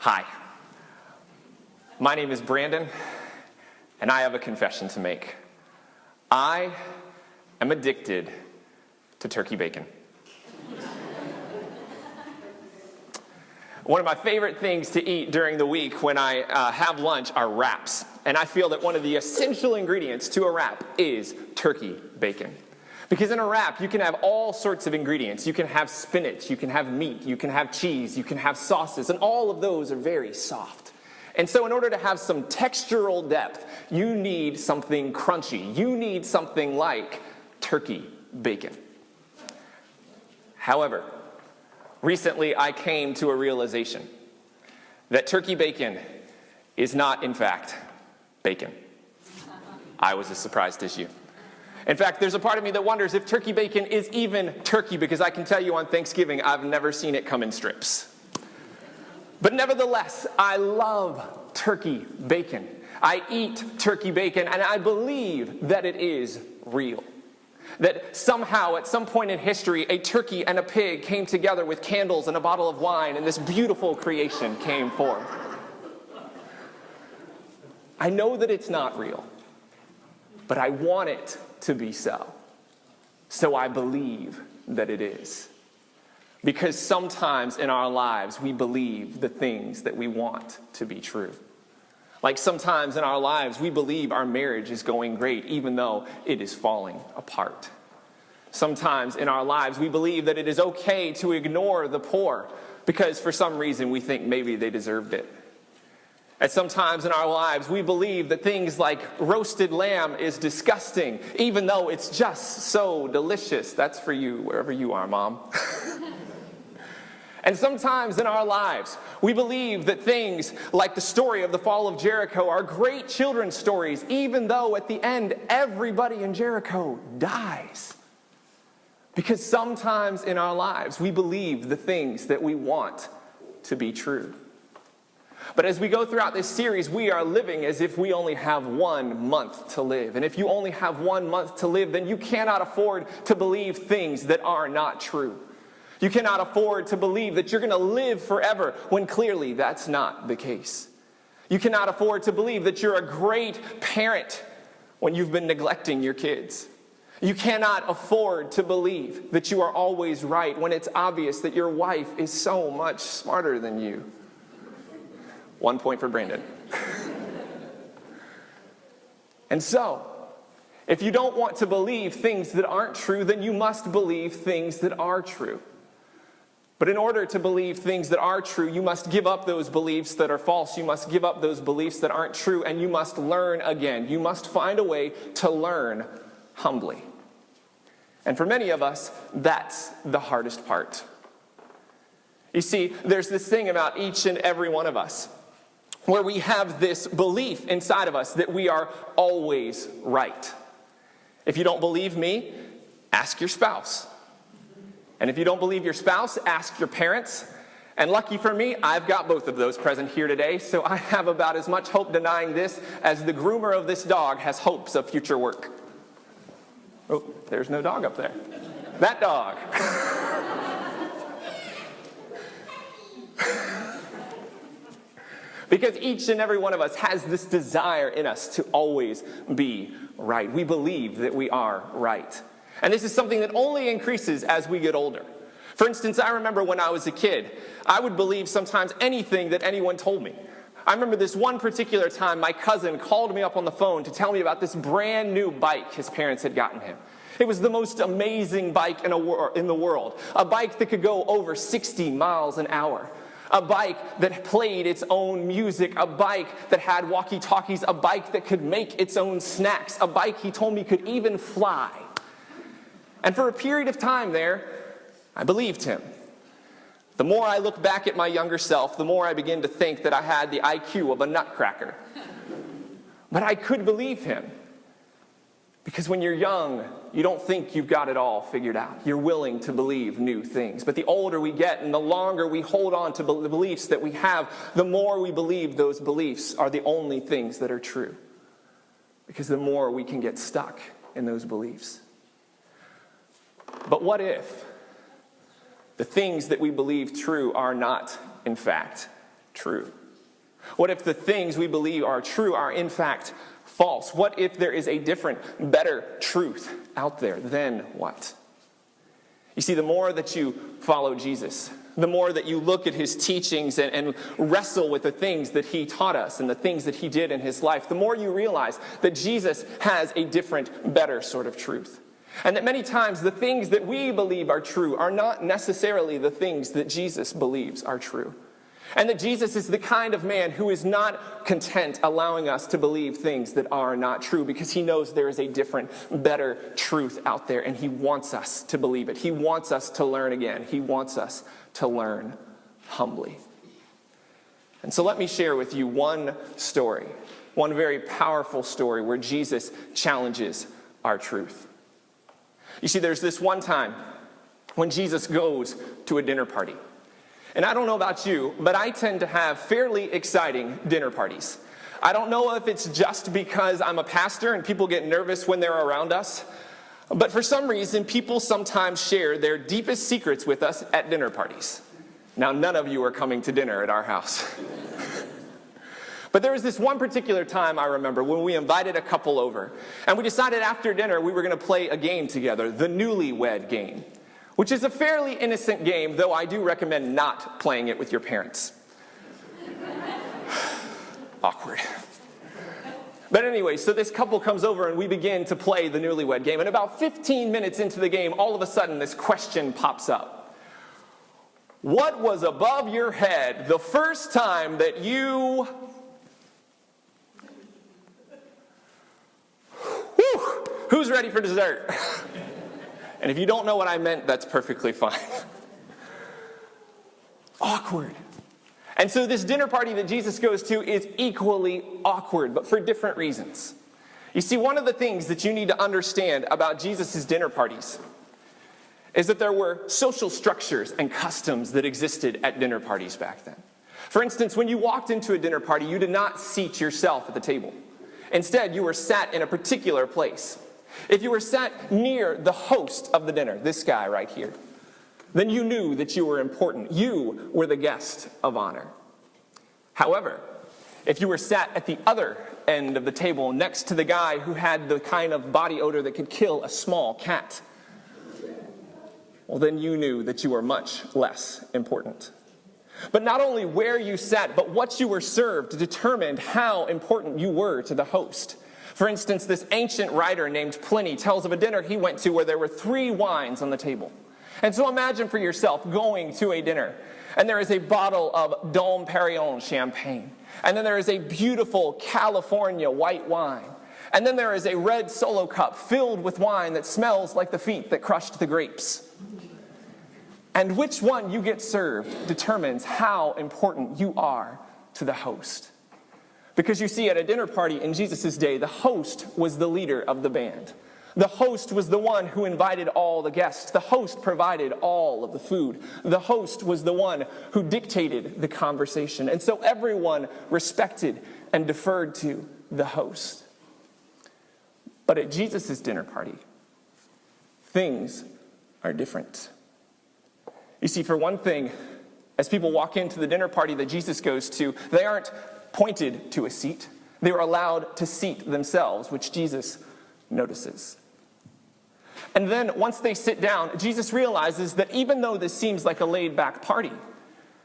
Hi, my name is Brandon, and I have a confession to make. I am addicted to turkey bacon. One of my favorite things to eat during the week when I have lunch are wraps. And I feel that one of the essential ingredients to a wrap is turkey bacon. Because in a wrap, you can have all sorts of ingredients. You can have spinach, you can have meat, you can have cheese, you can have sauces, and all of those are very soft. And so in order to have some textural depth, you need something crunchy. You need something like turkey bacon. However, recently I came to a realization that turkey bacon is not, in fact, bacon. I was as surprised as you. In fact, there's a part of me that wonders if turkey bacon is even turkey, because I can tell you on Thanksgiving, I've never seen it come in strips. But nevertheless, I love turkey bacon. I eat turkey bacon, and I believe that it is real. That somehow, at some point in history, a turkey and a pig came together with candles and a bottle of wine, and this beautiful creation came forth. I know that it's not real, but I want it to be so. So I believe that it is. Because sometimes in our lives, we believe the things that we want to be true. Like sometimes in our lives, we believe our marriage is going great, even though it is falling apart. Sometimes in our lives, we believe that it is okay to ignore the poor, because for some reason we think maybe they deserved it. And sometimes in our lives, we believe that things like roasted lamb is disgusting, even though it's just so delicious. That's for you, wherever you are, Mom. And sometimes in our lives, we believe that things like the story of the fall of Jericho are great children's stories, even though at the end, everybody in Jericho dies. Because sometimes in our lives, we believe the things that we want to be true. But as we go throughout this series, we are living as if we only have 1 month to live. And if you only have 1 month to live, then you cannot afford to believe things that are not true. You cannot afford to believe that you're going to live forever when clearly that's not the case. You cannot afford to believe that you're a great parent when you've been neglecting your kids. You cannot afford to believe that you are always right when it's obvious that your wife is so much smarter than you. 1 point for Brandon. And so, if you don't want to believe things that aren't true, then you must believe things that are true. But in order to believe things that are true, you must give up those beliefs that are false. You must give up those beliefs that aren't true, and you must learn again. You must find a way to learn humbly. And for many of us, that's the hardest part. You see, there's this thing about each and every one of us where we have this belief inside of us that we are always right. If you don't believe me, ask your spouse. And if you don't believe your spouse, ask your parents. And lucky for me, I've got both of those present here today, so I have about as much hope denying this as the groomer of this dog has hopes of future work. Oh, there's no dog up there. That dog. Because each and every one of us has this desire in us to always be right. We believe that we are right. And this is something that only increases as we get older. For instance, I remember when I was a kid, I would believe sometimes anything that anyone told me. I remember this one particular time my cousin called me up on the phone to tell me about this brand new bike his parents had gotten him. It was the most amazing bike in the world. A bike that could go over 60 miles an hour. A bike that played its own music, a bike that had walkie-talkies, a bike that could make its own snacks, a bike he told me could even fly. And for a period of time there, I believed him. The more I look back at my younger self, the more I begin to think that I had the IQ of a nutcracker. But I could believe him. Because when you're young, you don't think you've got it all figured out. You're willing to believe new things. But the older we get and the longer we hold on to the beliefs that we have, the more we believe those beliefs are the only things that are true. Because the more we can get stuck in those beliefs. But what if the things that we believe true are not, in fact, true? What if the things we believe are true are in fact false? What if there is a different, better truth out there? Then what? You see, the more that you follow Jesus, the more that you look at his teachings and wrestle with the things that he taught us and the things that he did in his life, the more you realize that Jesus has a different, better sort of truth. And that many times the things that we believe are true are not necessarily the things that Jesus believes are true. And that Jesus is the kind of man who is not content allowing us to believe things that are not true, because he knows there is a different, better truth out there, and he wants us to believe it. He wants us to learn again. He wants us to learn humbly. And so let me share with you one story, one very powerful story where Jesus challenges our truth. You see, there's this one time when Jesus goes to a dinner party. And I don't know about you, but I tend to have fairly exciting dinner parties. I don't know if it's just because I'm a pastor and people get nervous when they're around us, but for some reason, people sometimes share their deepest secrets with us at dinner parties. Now, none of you are coming to dinner at our house. But there was this one particular time I remember when we invited a couple over, and we decided after dinner we were going to play a game together, the newlywed game, which is a fairly innocent game, though I do recommend not playing it with your parents. Awkward. But anyway, so this couple comes over and we begin to play the newlywed game. And about 15 minutes into the game, all of a sudden this question pops up. What was above your head the first time that you... Whew, who's ready for dessert? And if you don't know what I meant, that's perfectly fine. Awkward. And so this dinner party that Jesus goes to is equally awkward, but for different reasons. You see, one of the things that you need to understand about Jesus' dinner parties is that there were social structures and customs that existed at dinner parties back then. For instance, when you walked into a dinner party, you did not seat yourself at the table. Instead, you were sat in a particular place. If you were sat near the host of the dinner, this guy right here, then you knew that you were important. You were the guest of honor. However, if you were sat at the other end of the table next to the guy who had the kind of body odor that could kill a small cat, well, then you knew that you were much less important. But not only where you sat, but what you were served determined how important you were to the host. For instance, this ancient writer named Pliny tells of a dinner he went to where there were 3 wines on the table. And so imagine for yourself going to a dinner, and there is a bottle of Dom Perignon champagne, and then there is a beautiful California white wine, and then there is a red Solo cup filled with wine that smells like the feet that crushed the grapes. And which one you get served determines how important you are to the host. Because you see, at a dinner party in Jesus' day, the host was the leader of the band. The host was the one who invited all the guests. The host provided all of the food. The host was the one who dictated the conversation. And so everyone respected and deferred to the host. But at Jesus' dinner party, things are different. You see, for one thing, as people walk into the dinner party that Jesus goes to, they aren't pointed to a seat. They were allowed to seat themselves, which Jesus notices. And then once they sit down, Jesus realizes that even though this seems like a laid-back party,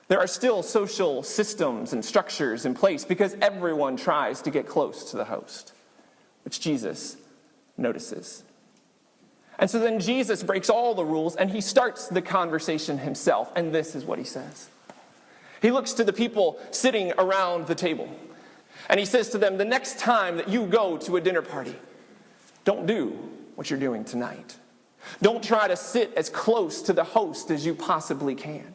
there are still social systems and structures in place because everyone tries to get close to the host, which Jesus notices. And so then Jesus breaks all the rules and he starts the conversation himself, and this is what he says. He looks to the people sitting around the table, and he says to them, the next time that you go to a dinner party, don't do what you're doing tonight. Don't try to sit as close to the host as you possibly can.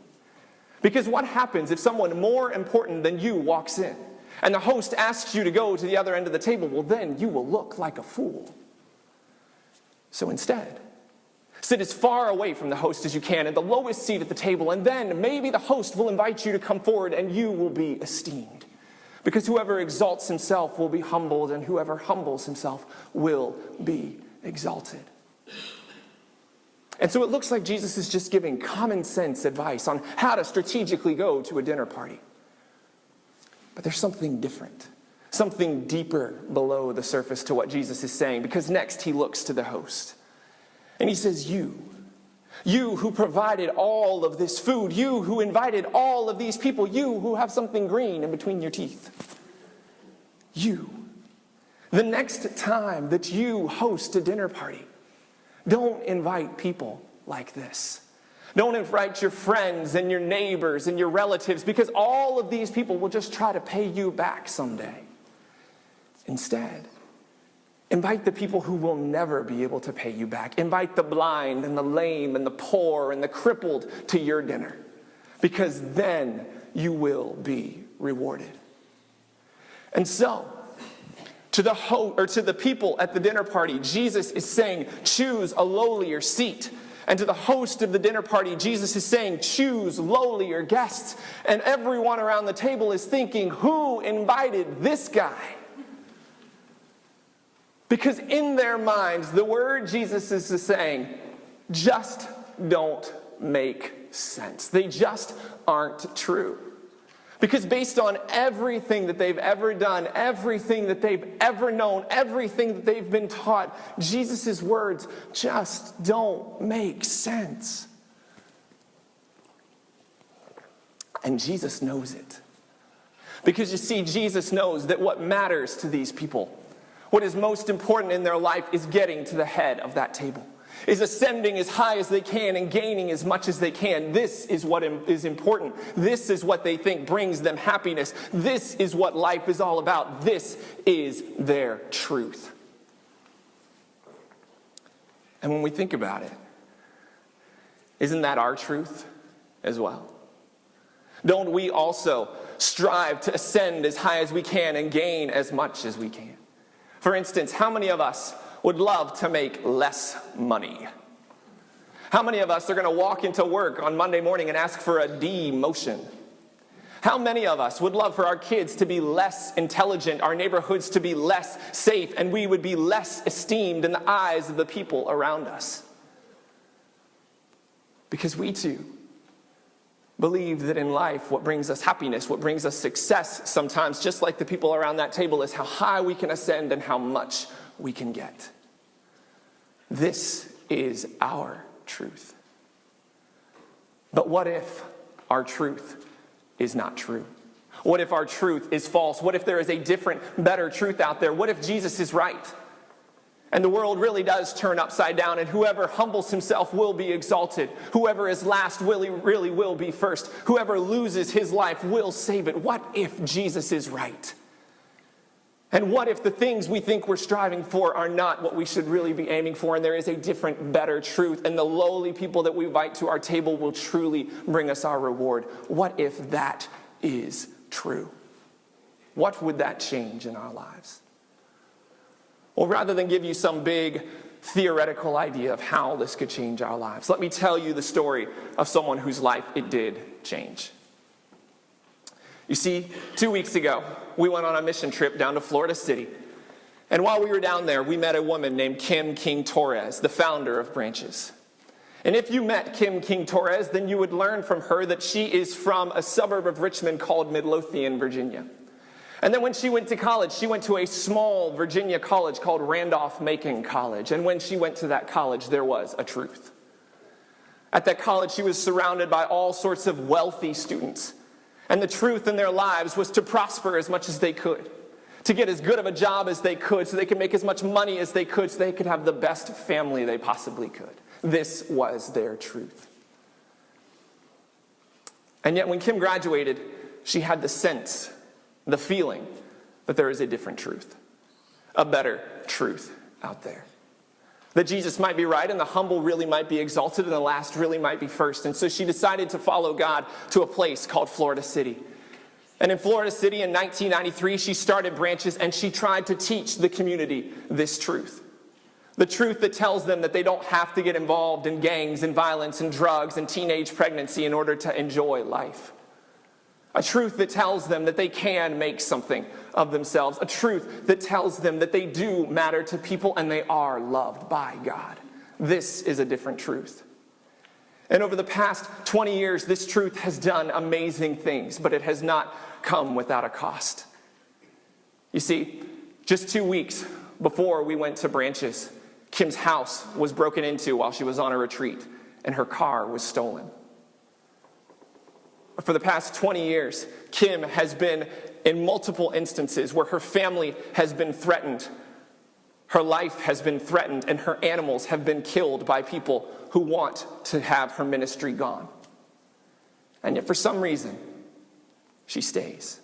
Because what happens if someone more important than you walks in, and the host asks you to go to the other end of the table? Well, then you will look like a fool. So instead, sit as far away from the host as you can, at the lowest seat at the table, and then maybe the host will invite you to come forward and you will be esteemed. Because whoever exalts himself will be humbled, and whoever humbles himself will be exalted. And so it looks like Jesus is just giving common sense advice on how to strategically go to a dinner party. But there's something different, something deeper below the surface to what Jesus is saying, because next he looks to the host and he says, you who provided all of this food, you who invited all of these people, you who have something green in between your teeth, the next time that you host a dinner party, don't invite people like this. Don't invite your friends and your neighbors and your relatives, because all of these people will just try to pay you back someday. Instead, invite the people who will never be able to pay you back. Invite the blind and the lame and the poor and the crippled to your dinner, because then you will be rewarded. And so, to the people at the dinner party, Jesus is saying, choose a lowlier seat. And to the host of the dinner party, Jesus is saying, choose lowlier guests. And everyone around the table is thinking, who invited this guy? Because in their minds, the word Jesus is saying just don't make sense. They just aren't true. Because based on everything that they've ever done, everything that they've ever known, everything that they've been taught, Jesus' words just don't make sense. And Jesus knows it. Because you see, Jesus knows that what matters to these people, what is most important in their life, is getting to the head of that table, is ascending as high as they can and gaining as much as they can. This is what is important. This is what they think brings them happiness. This is what life is all about. This is their truth. And when we think about it, isn't that our truth as well? Don't we also strive to ascend as high as we can and gain as much as we can? For instance, how many of us would love to make less money? How many of us are going to walk into work on Monday morning and ask for a demotion? How many of us would love for our kids to be less intelligent, our neighborhoods to be less safe, and we would be less esteemed in the eyes of the people around us? Because we too believe that in life, what brings us happiness, what brings us success sometimes, just like the people around that table, is how high we can ascend and how much we can get. This is our truth. But what if our truth is not true? What if our truth is false? What if there is a different, better truth out there? What if Jesus is right? And the world really does turn upside down, and whoever humbles himself will be exalted. Whoever is last really will be first. Whoever loses his life will save it. What if Jesus is right? And what if the things we think we're striving for are not what we should really be aiming for, and there is a different, better truth, and the lowly people that we invite to our table will truly bring us our reward? What if that is true? What would that change in our lives? Well, rather than give you some big theoretical idea of how this could change our lives, let me tell you the story of someone whose life it did change. You see, 2 weeks ago, we went on a mission trip down to Florida City. And while we were down there, we met a woman named Kim King-Torres, the founder of Branches. And if you met Kim King-Torres, then you would learn from her that she is from a suburb of Richmond called Midlothian, Virginia. And then when she went to college, she went to a small Virginia college called Randolph-Macon College. And when she went to that college, there was a truth. At that college, she was surrounded by all sorts of wealthy students. And the truth in their lives was to prosper as much as they could, to get as good of a job as they could, so they could make as much money as they could, so they could have the best family they possibly could. This was their truth. And yet when Kim graduated, she had the sense, the feeling, that there is a different truth, a better truth out there. That Jesus might be right, and the humble really might be exalted, and the last really might be first. And so she decided to follow God to a place called Florida City. And in Florida City in 1993, she started Branches, and she tried to teach the community this truth. The truth that tells them that they don't have to get involved in gangs and violence and drugs and teenage pregnancy in order to enjoy life. A truth that tells them that they can make something of themselves. A truth that tells them that they do matter to people and they are loved by God. This is a different truth. And over the past 20 years, this truth has done amazing things, but it has not come without a cost. You see, just 2 weeks before we went to Branches, Kim's house was broken into while she was on a retreat, and her car was stolen. For the past 20 years, Kim has been in multiple instances where her family has been threatened, her life has been threatened, and her animals have been killed by people who want to have her ministry gone. And yet, for some reason, she stays.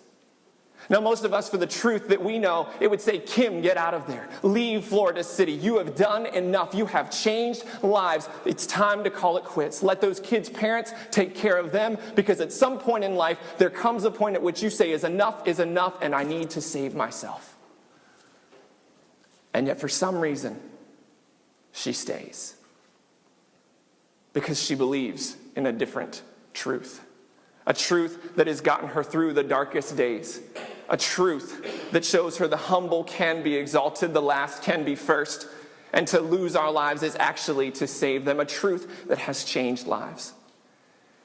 Now, most of us, for the truth that we know, it would say, Kim, get out of there. Leave Florida City. You have done enough. You have changed lives. It's time to call it quits. Let those kids' parents take care of them, because at some point in life, there comes a point at which you say, is enough, and I need to save myself. And yet, for some reason, she stays. Because she believes in a different truth. A truth that has gotten her through the darkest days. A truth that shows her the humble can be exalted, the last can be first, and to lose our lives is actually to save them. A truth that has changed lives.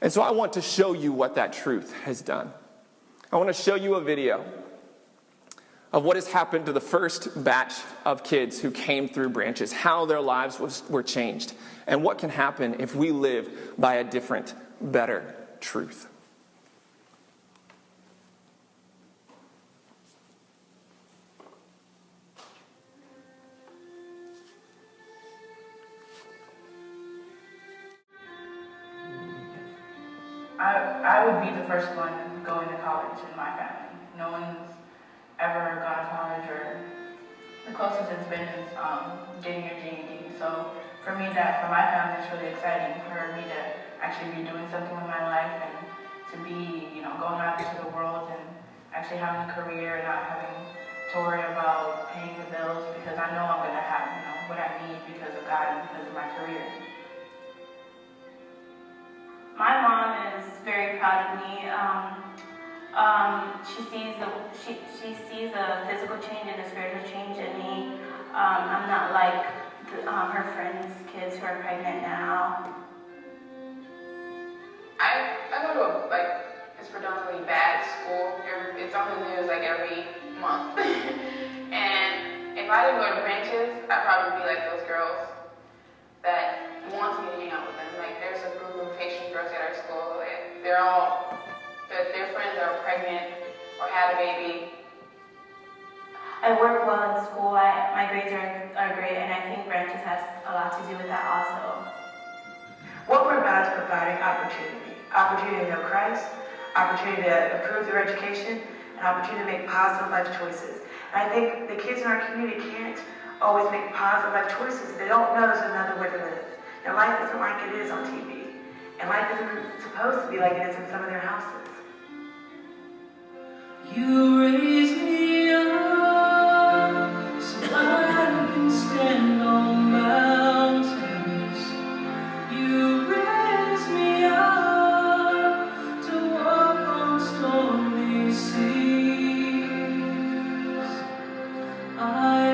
And so I want to show you what that truth has done. I want to show you a video of what has happened to the first batch of kids who came through Branches, how their lives were changed, and what can happen if we live by a different, better truth. I would be the first one going to college in my family. No one's ever gone to college, or the closest it's been is getting your GED. So for me, for my family, it's really exciting for me to actually be doing something with my life and to be, going out into the world and actually having a career and not having to worry about paying the bills, because I know I'm going to have, what I need because of God and because of my career. My mom is very proud of me. She sees a physical change and a spiritual change in me. I'm not like her friends' kids who are pregnant now. I go to it's predominantly bad school. It's on the news every month. And if I didn't go to Branches, I'd probably be like those girls that want me to hang out with them. There's a group of Haitian girls at our school. Their friends are pregnant or had a baby. I work well in school. My grades are great, and I think Branches has a lot to do with that also. What we're about is providing opportunity. Opportunity to know Christ, opportunity to improve their education, and opportunity to make positive life choices. And I think the kids in our community can't always make positive life choices. They don't know there's another way to live. Their life isn't like it is on TV. And life isn't supposed to be like it is in some of their houses. You raise me up so I can stand on mountains. You raise me up to walk on stormy seas. I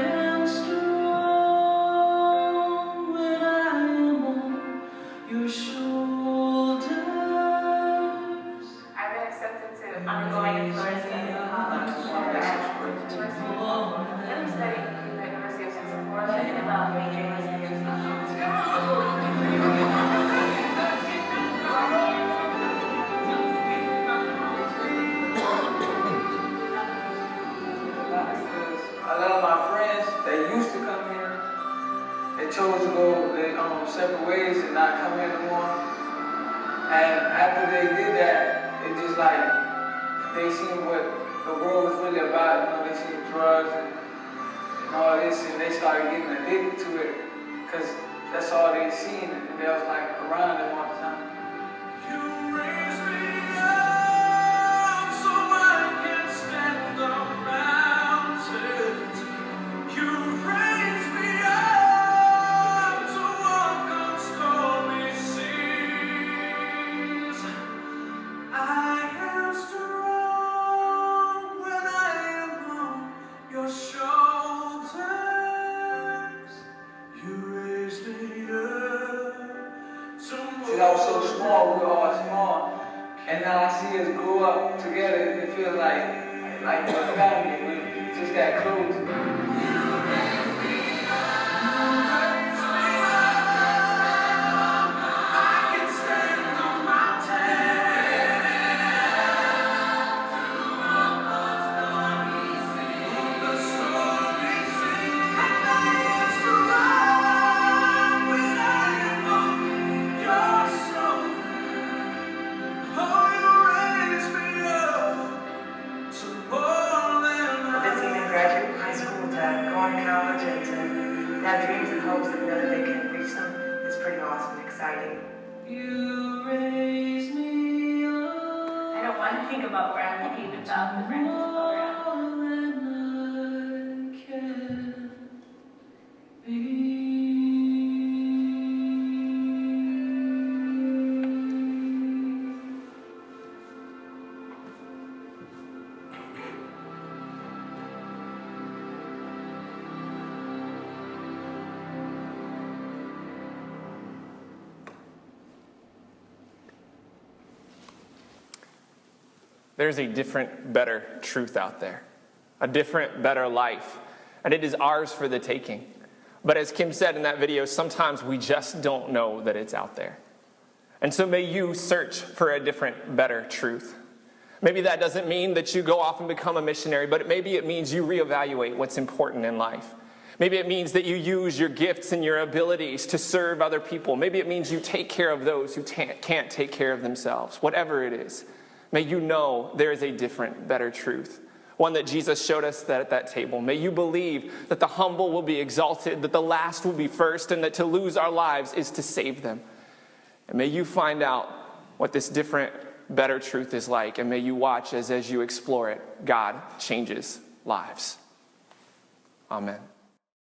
am strong when I am on your shoulders. I've been accepted to I'm going to Florida State. I'm studying at the University of Central Florida And about majoring in history. A lot of my friends, they used to come here. They chose to go their separate ways and not come here anymore. And after they did that, it just they seen what the world was really about. They seen drugs and all this, and they started getting addicted to it because that's all they seen, and they was around them all the time. You raise me up so I can stand on mountains. You raise me up to walk on stormy seas. I am strong when I am on your shoulders. You raise me up to See, I was so small, we were all small. And now I see us grow up together, and it feels like we're a family. We just got close. Have dreams and hopes that know that they can reach them. It's pretty awesome and exciting. You raise me up. I don't want to think about where I'm going to be without the Branches program. All that I can be. There's a different, better truth out there, a different, better life, and it is ours for the taking. But as Kim said in that video, sometimes we just don't know that it's out there. And so may you search for a different, better truth. Maybe that doesn't mean that you go off and become a missionary, but maybe it means you reevaluate what's important in life. Maybe it means that you use your gifts and your abilities to serve other people. Maybe it means you take care of those who can't take care of themselves. Whatever it is, may you know there is a different, better truth. One that Jesus showed us that at that table. May you believe that the humble will be exalted, that the last will be first, and that to lose our lives is to save them. And may you find out what this different, better truth is like, and may you watch as you explore it, God changes lives. Amen.